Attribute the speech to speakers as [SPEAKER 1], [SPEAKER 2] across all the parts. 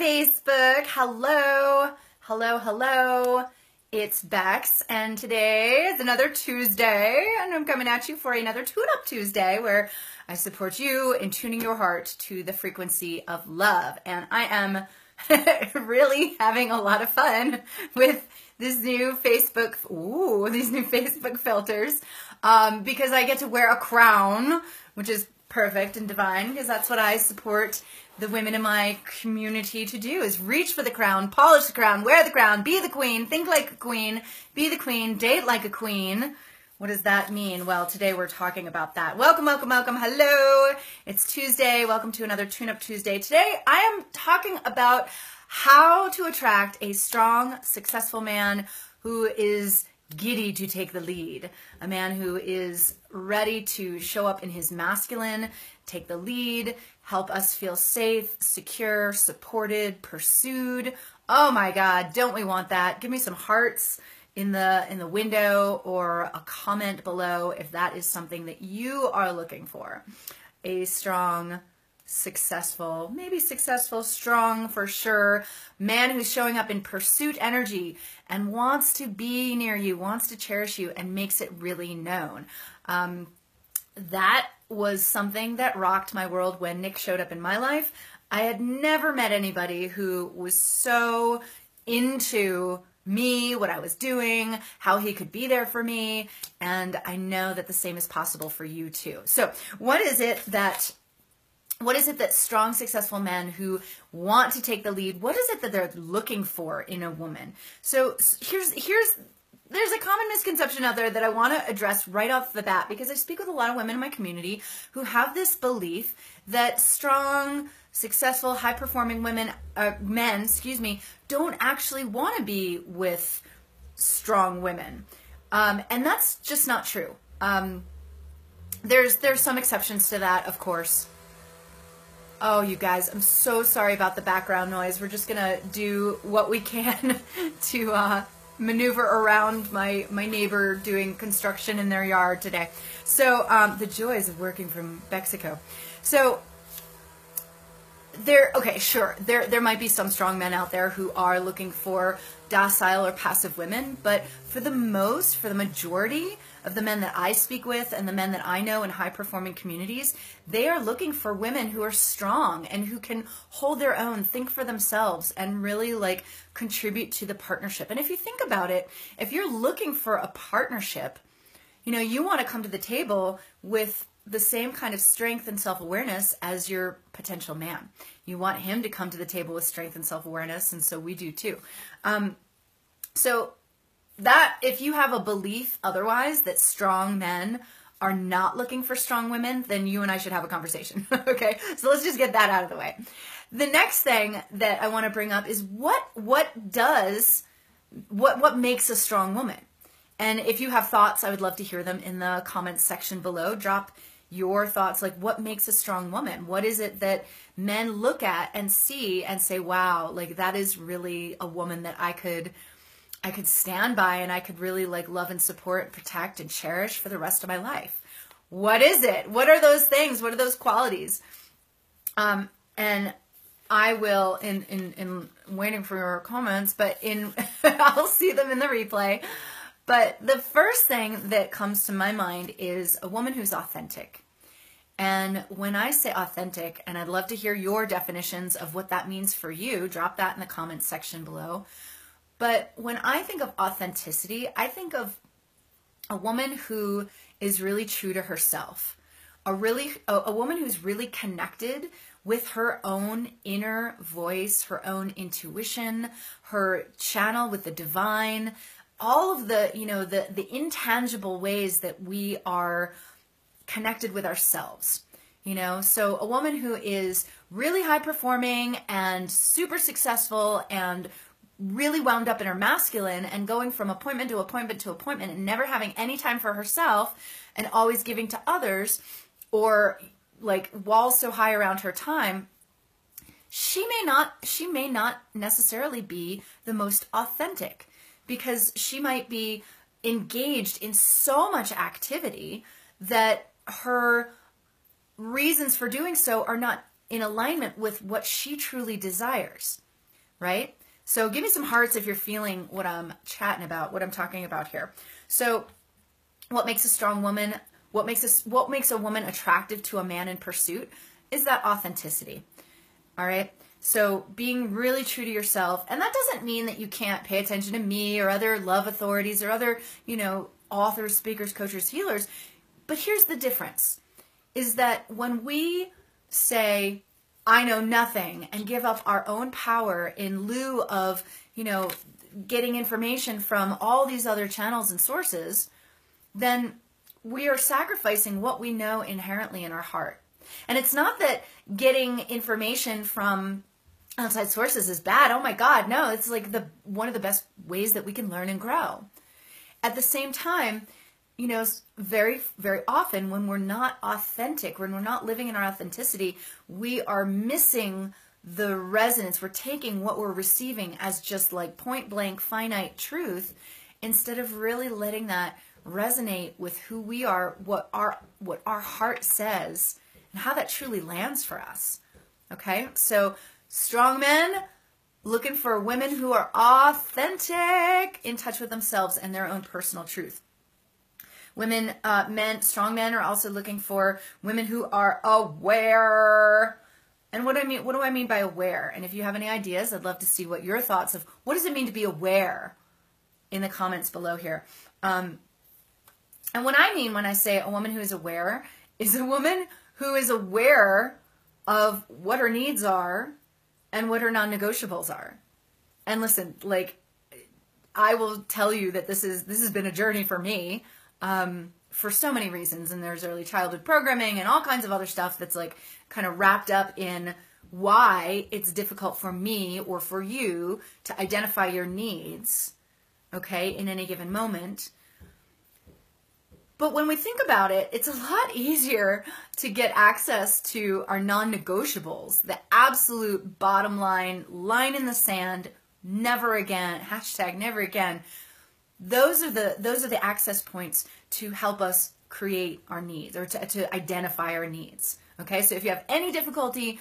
[SPEAKER 1] Facebook. Hello, hello, hello. It's Bex, and today is another Tuesday, and I'm coming at you for another Tune-Up Tuesday, where I support you in tuning your heart to the frequency of love. And I am really having a lot of fun with this new Facebook, these new Facebook filters, because I get to wear a crown, which is perfect and divine, because that's what I support the women in my community to do, is reach for the crown, polish the crown, wear the crown, be the queen, think like a queen, be the queen, date like a queen. What does that mean? Well, today we're talking about that. Welcome, welcome, welcome. Hello. It's Tuesday. Welcome to another Tune-Up Tuesday. Today I am talking about how to attract a strong, successful man who is giddy to take the lead. A man who is ready to show up in his masculine, take the lead, help us feel safe, secure, supported, pursued. Oh my God, don't we want that? Give me some hearts in the window or a comment below if that is something that you are looking for. A strong, successful, maybe successful, strong for sure, man who's showing up in pursuit energy and wants to be near you, wants to cherish you, and makes it really known. That was something that rocked my world when Nick showed up in my life. I had never met anybody who was so into me, what I was doing, how he could be there for me, and I know that the same is possible for you too. So what is it that strong, successful men who want to take the lead, what is it that they're looking for in a woman? So there's a common misconception out there that I want to address right off the bat, because I speak with a lot of women in my community who have this belief that strong, successful, high-performing men, don't actually want to be with strong women. And that's just not true. There's some exceptions to that, of course. Oh, you guys, I'm so sorry about the background noise. We're just going to do what we can to maneuver around my neighbor doing construction in their yard today. So the joys of working from Mexico. So there might be some strong men out there who are looking for docile or passive women, but for the majority of the men that I speak with and the men that I know in high-performing communities, they are looking for women who are strong and who can hold their own, think for themselves, and really contribute to the partnership. And if you think about it, if you're looking for a partnership, you want to come to the table with the same kind of strength and self-awareness as your potential man. You want him to come to the table with strength and self-awareness, and so we do too. So that if you have a belief otherwise, that strong men are not looking for strong women, then you and I should have a conversation. Okay, so let's just get that out of the way. The next thing that I want to bring up is what makes a strong woman. And if you have thoughts, I would love to hear them in the comments section below. Drop your thoughts, what makes a strong woman? What is it that men look at and see and say, wow, that is really a woman that I could stand by and I could really love and support, protect and cherish for the rest of my life. What is it? What are those things? What are those qualities? And I will, in waiting for your comments, but I'll see them in the replay. But the first thing that comes to my mind is a woman who's authentic. And when I say authentic, and I'd love to hear your definitions of what that means for you, drop that in the comments section below. But when I think of authenticity, I think of a woman who is really true to herself. A woman who's really connected with her own inner voice, her intuition, her channel with the divine, all of the intangible ways that we are connected with ourselves. So a woman who is really high performing and super successful and really wound up in her masculine and going from appointment to appointment to appointment and never having any time for herself and always giving to others, or walls so high around her time, she may not necessarily be the most authentic, because she might be engaged in so much activity that her reasons for doing so are not in alignment with what she truly desires. right? So give me some hearts if you're feeling what I'm chatting about, what I'm talking about here. So what makes a strong woman, what makes a woman attractive to a man in pursuit is that authenticity. All right? So being really true to yourself, and that doesn't mean that you can't pay attention to me or other love authorities or other, authors, speakers, coaches, healers. But here's the difference, is that when we say, I know nothing, and give up our own power in lieu of, getting information from all these other channels and sources, then we are sacrificing what we know inherently in our heart. And it's not that getting information from outside sources is bad. Oh my God, no, it's like one of the best ways that we can learn and grow. At the same time, very, very often when we're not authentic, when we're not living in our authenticity, we are missing the resonance. We're taking what we're receiving as just like point blank finite truth instead of really letting that resonate with who we are, what our heart says, and how that truly lands for us. Okay? So strong men looking for women who are authentic, in touch with themselves and their own personal truth. Strong men are also looking for women who are aware. And what do I mean by aware? And if you have any ideas, I'd love to see what your thoughts of what does it mean to be aware in the comments below here. And what I mean when I say a woman who is aware is a woman who is aware of what her needs are and what her non-negotiables are. And listen, I will tell you that this has been a journey for me, for so many reasons. And there's early childhood programming and all kinds of other stuff that's kind of wrapped up in why it's difficult for me or for you to identify your needs, okay, in any given moment. But when we think about it, it's a lot easier to get access to our non-negotiables, the absolute bottom line in the sand, never again, hashtag never again. Those are the access points to help us create our needs or to identify our needs. Okay, so if you have any difficulty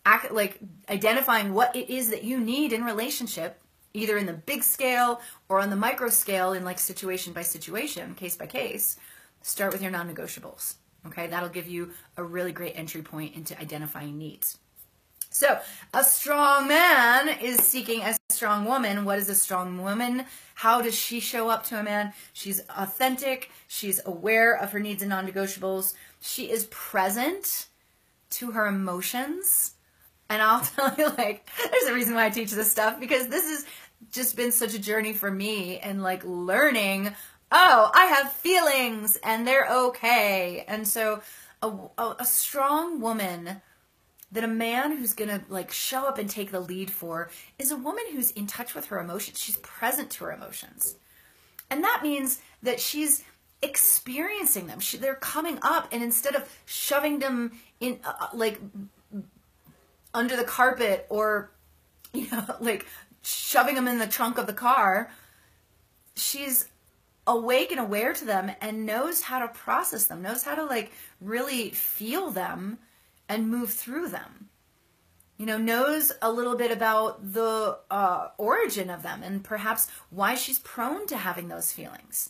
[SPEAKER 1] identifying what it is that you need in relationship, either in the big scale or on the micro scale in situation by situation, case by case, start with your non-negotiables. Okay, that'll give you a really great entry point into identifying needs. So a strong man is seeking a strong woman. What is a strong woman? How does she show up to a man? She's authentic. She's aware of her needs and non-negotiables. She is present to her emotions. And I'll tell you, there's a reason why I teach this stuff, because this has just been such a journey for me and learning, oh, I have feelings and they're okay. And so a strong woman that a man who's going to show up and take the lead for is a woman who's in touch with her emotions. She's present to her emotions. And that means that she's experiencing them. They're coming up, and instead of shoving them in under the carpet or shoving them in the trunk of the car, she's awake and aware to them and knows how to process them, knows how to really feel them and move through them. Knows a little bit about the origin of them and perhaps why she's prone to having those feelings.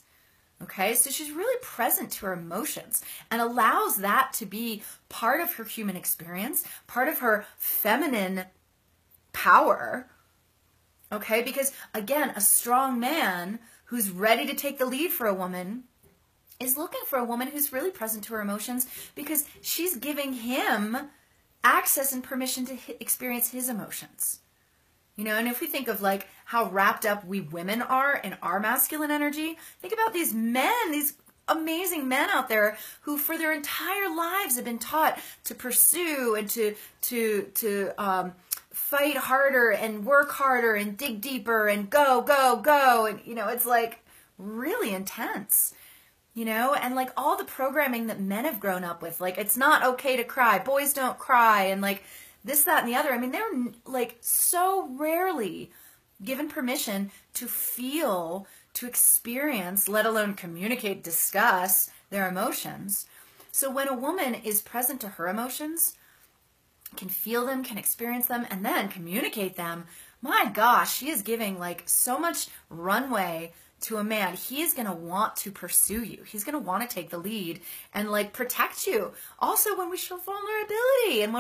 [SPEAKER 1] Okay, so she's really present to her emotions and allows that to be part of her human experience, part of her feminine power. Okay, because again, a strong man who's ready to take the lead for a woman is looking for a woman who's really present to her emotions, because she's giving him access and permission to experience his emotions. And if we think of how wrapped up we women are in our masculine energy, think about these men, these amazing men out there who for their entire lives have been taught to pursue and to fight harder and work harder and dig deeper and go. And, it's really intense. And all the programming that men have grown up with, it's not okay to cry, boys don't cry, and this, that, and the other. I mean, they're so rarely given permission to feel, to experience, let alone communicate, discuss their emotions. So when a woman is present to her emotions, can feel them, can experience them, and then communicate them, my gosh, she is giving like so much runway to a man. He's going to want to pursue you. He's going to want to take the lead and like protect you. Also, when we show vulnerability and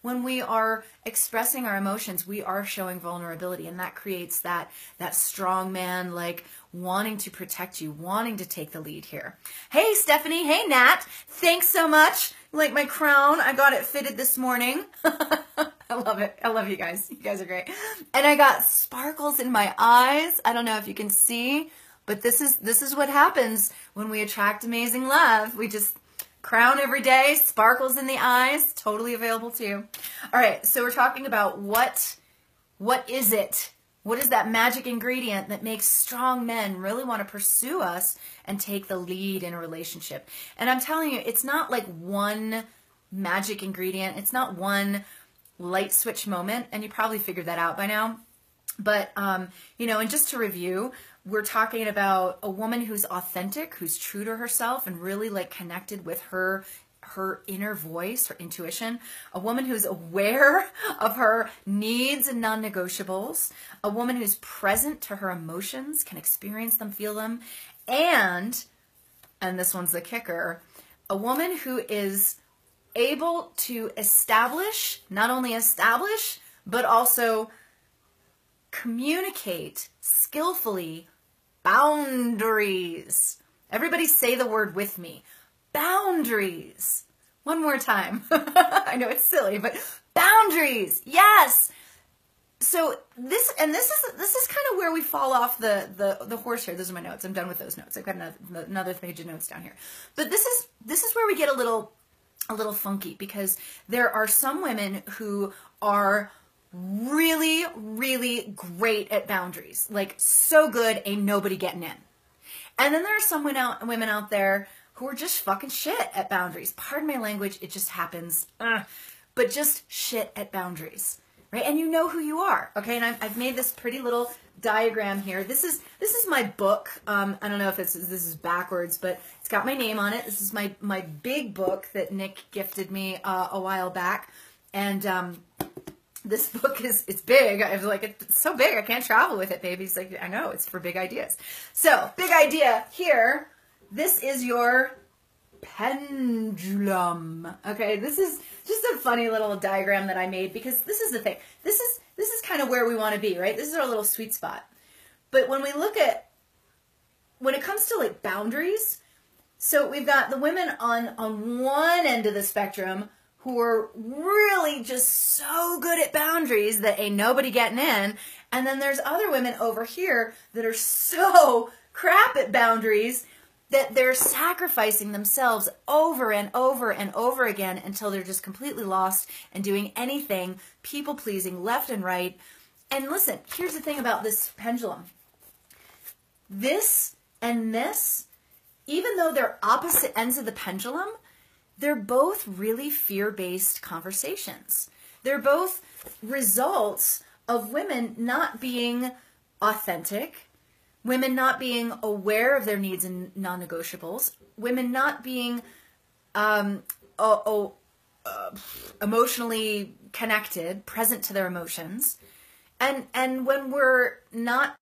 [SPEAKER 1] when we are expressing our emotions, we are showing vulnerability, and that creates that strong man like wanting to protect you, wanting to take the lead here. Hey, Stephanie. Hey, Nat. Thanks so much. Like my crown, I got it fitted this morning. I love it. I love you guys. You guys are great. And I got sparkles in my eyes. I don't know if you can see, but this is what happens when we attract amazing love. We just crown every day, sparkles in the eyes, totally available to you. All right, so we're talking about what is it? What is that magic ingredient that makes strong men really want to pursue us and take the lead in a relationship? And I'm telling you, it's not like one magic ingredient. It's not one light switch moment, and you probably figured that out by now. But, you know, and just to review, we're talking about a woman who's authentic, who's true to herself and really like connected with her inner voice, her intuition, a woman who's aware of her needs and non-negotiables, a woman who's present to her emotions, can experience them, feel them, and this one's the kicker, a woman who is able to not only establish, but also communicate skillfully boundaries. Everybody say the word with me. Boundaries. One more time. I know it's silly, but boundaries. Yes. So this is kind of where we fall off the horse here. Those are my notes. I'm done with those notes. I've got another page of notes down here. But this is where we get a little funky, because there are some women who are really, really great at boundaries. Like so good, ain't nobody getting in. And then there are some women out there who are just fucking shit at boundaries. Pardon my language, it just happens. But just shit at boundaries, right? And you know who you are, okay? And I've made this pretty little diagram here. This is my book. I don't know if this is backwards, but it's got my name on it. This is my big book that Nick gifted me a while back, and this book it's big. I was like, it's so big I can't travel with it, baby. He's like, I know, it's for big ideas. So big idea here. This is your pendulum. Okay, this is just a funny little diagram that I made, because this is the thing. This is kind of where we want to be, right? This is our little sweet spot. But when it comes to like boundaries, so we've got the women on one end of the spectrum who are really just so good at boundaries that ain't nobody getting in. And then there's other women over here that are so crap at boundaries that they're sacrificing themselves over and over and over again until they're just completely lost and doing anything, people-pleasing left and right. And listen, here's the thing about this pendulum. This and this, even though they're opposite ends of the pendulum, they're both really fear-based conversations. They're both results of women not being authentic, women not being aware of their needs and non-negotiables, women not being emotionally connected, present to their emotions. And when we're not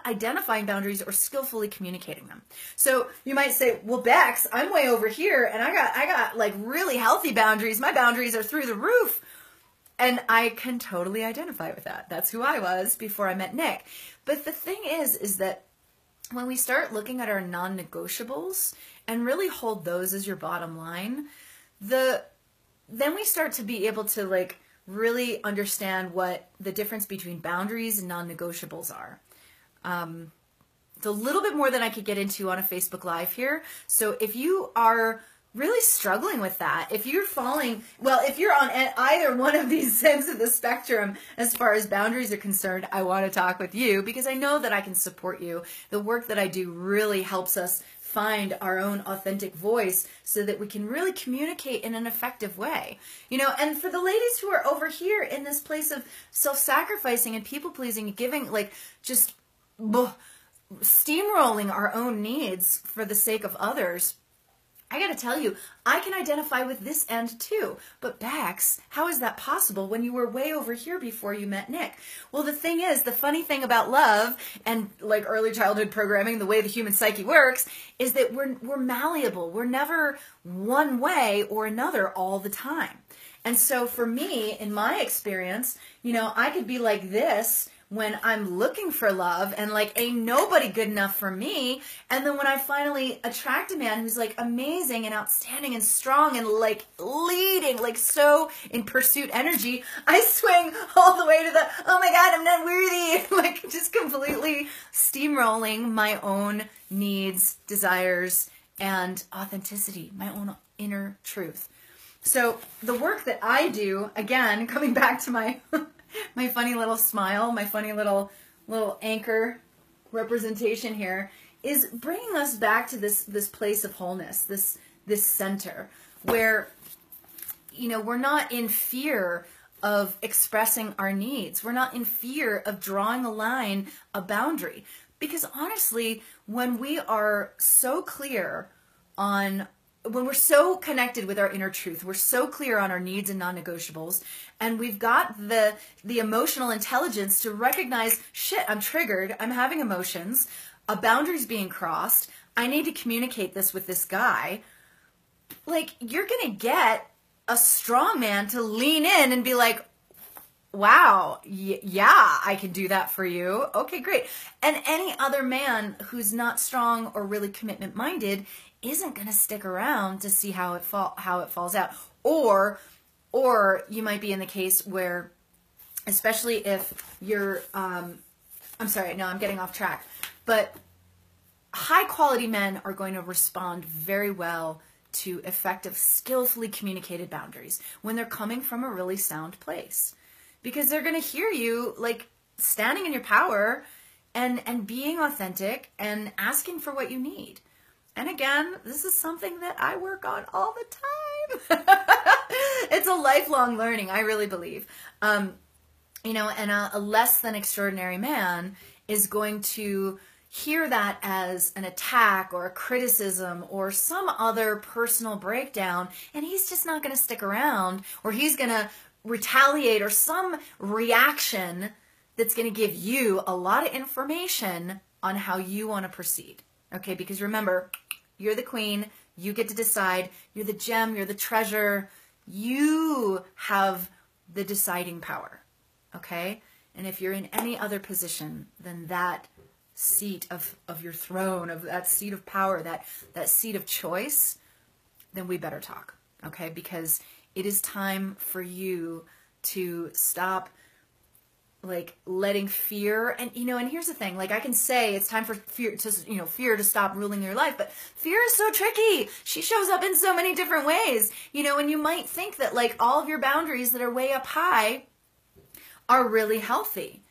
[SPEAKER 1] identifying boundaries or skillfully communicating them. So you might say, well, Bex, I'm way over here and I got like really healthy boundaries. My boundaries are through the roof. And I can totally identify with that. That's who I was before I met Nick. But the thing is that when we start looking at our non-negotiables and really hold those as your bottom line, then we start to be able to like really understand what the difference between boundaries and non-negotiables are. It's a little bit more than I could get into on a Facebook Live here. So if you are really struggling with that, if you're on either one of these ends of the spectrum as far as boundaries are concerned, I want to talk with you because I know that I can support you. The work that I do really helps us find our own authentic voice so that we can really communicate in an effective way. You know, and for the ladies who are over here in this place of self-sacrificing and people-pleasing, giving like just steamrolling our own needs for the sake of others, I got to tell you, I can identify with this end too. But Bax, how is that possible when you were way over here before you met Nick? Well, the thing is, the funny thing about love and like early childhood programming, the way the human psyche works, is that we're malleable. We're never one way or another all the time. And so for me, in my experience, you know, I could be like this when I'm looking for love and like ain't nobody good enough for me. And then when I finally attract a man who's like amazing and outstanding and strong and like leading, like so in pursuit energy, I swing all the way to the, oh my God, I'm not worthy. Like just completely steamrolling my own needs, desires, and authenticity, my own inner truth. So the work that I do, again, coming back to my my funny little smile, my funny little anchor representation here, is bringing us back to this place of wholeness, this center where, you know, we're not in fear of expressing our needs. We're not in fear of drawing a line, a boundary. Because honestly, when we are so clear on, when we're so connected with our inner truth, we're so clear on our needs and non-negotiables, and we've got the emotional intelligence to recognize, shit, I'm triggered, I'm having emotions, a boundary's being crossed, I need to communicate this with this guy. Like, you're gonna get a strong man to lean in and be like, wow, yeah, I can do that for you. Okay, great. And any other man who's not strong or really commitment minded isn't going to stick around to see how it falls out. Or you might be in the case where, especially if you're, I'm sorry, no, I'm getting off track, but high quality men are going to respond very well to effective, skillfully communicated boundaries when they're coming from a really sound place. Because they're going to hear you like standing in your power and being authentic and asking for what you need. And again, this is something that I work on all the time. It's a lifelong learning, I really believe. You know, and a less than extraordinary man is going to hear that as an attack or a criticism or some other personal breakdown, and he's just not going to stick around, or he's going to retaliate, or some reaction that's going to give you a lot of information on how you want to proceed. Okay, because remember, you're the queen, you get to decide, you're the gem, you're the treasure, you have the deciding power. Okay? And if you're in any other position than that seat of your throne, of that seat of power, that seat of choice, then we better talk. Okay? Because it is time for you to stop like letting fear, and you know, and here's the thing, like I can say it's time for fear to stop ruling your life, but fear is so tricky. She shows up in so many different ways, you know, and you might think that like all of your boundaries that are way up high are really healthy.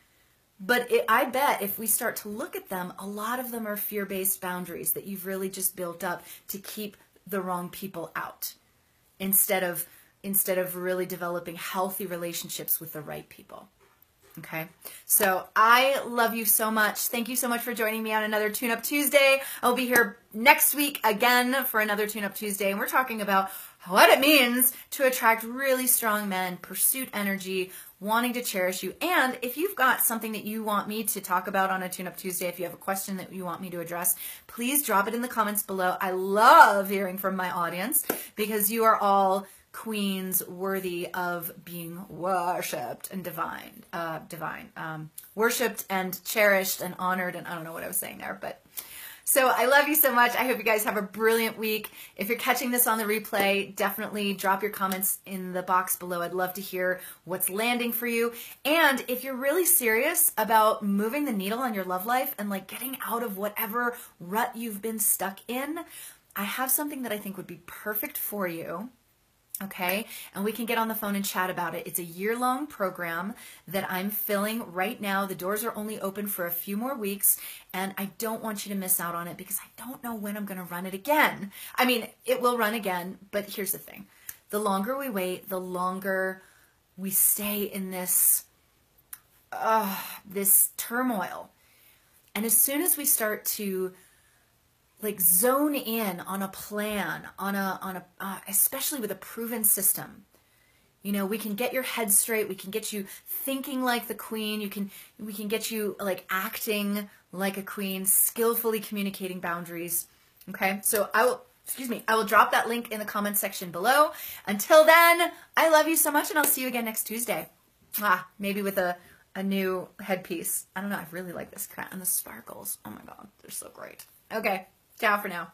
[SPEAKER 1] But I bet if we start to look at them, a lot of them are fear-based boundaries that you've really just built up to keep the wrong people out instead of really developing healthy relationships with the right people. Okay, so I love you so much. Thank you so much for joining me on another Tune Up Tuesday. I'll be here next week again for another Tune Up Tuesday, and we're talking about what it means to attract really strong men, pursuit energy, wanting to cherish you. And if you've got something that you want me to talk about on a Tune Up Tuesday, if you have a question that you want me to address, please drop it in the comments below. I love hearing from my audience because you are all queens worthy of being worshipped and worshipped and cherished and honored, and I don't know what I was saying there, but so I love you so much. I hope you guys have a brilliant week. If you're catching this on the replay, definitely drop your comments in the box below. I'd love to hear what's landing for you. And if you're really serious about moving the needle on your love life and like getting out of whatever rut you've been stuck in, I have something that I think would be perfect for you. Okay, and we can get on the phone and chat about it. It's a year-long program that I'm filling right now. The doors are only open for a few more weeks, and I don't want you to miss out on it because I don't know when I'm going to run it again. I mean, it will run again, but here's the thing. The longer we wait, the longer we stay in this turmoil. And as soon as we start to like zone in on a plan, especially with a proven system. You know, we can get your head straight. We can get you thinking like the queen. We can get you like acting like a queen, skillfully communicating boundaries. Okay. So I will drop that link in the comments section below. Until then, I love you so much and I'll see you again next Tuesday. Maybe with a new headpiece. I don't know. I really like this crown and the sparkles. Oh my God. They're so great. Okay. Ciao for now.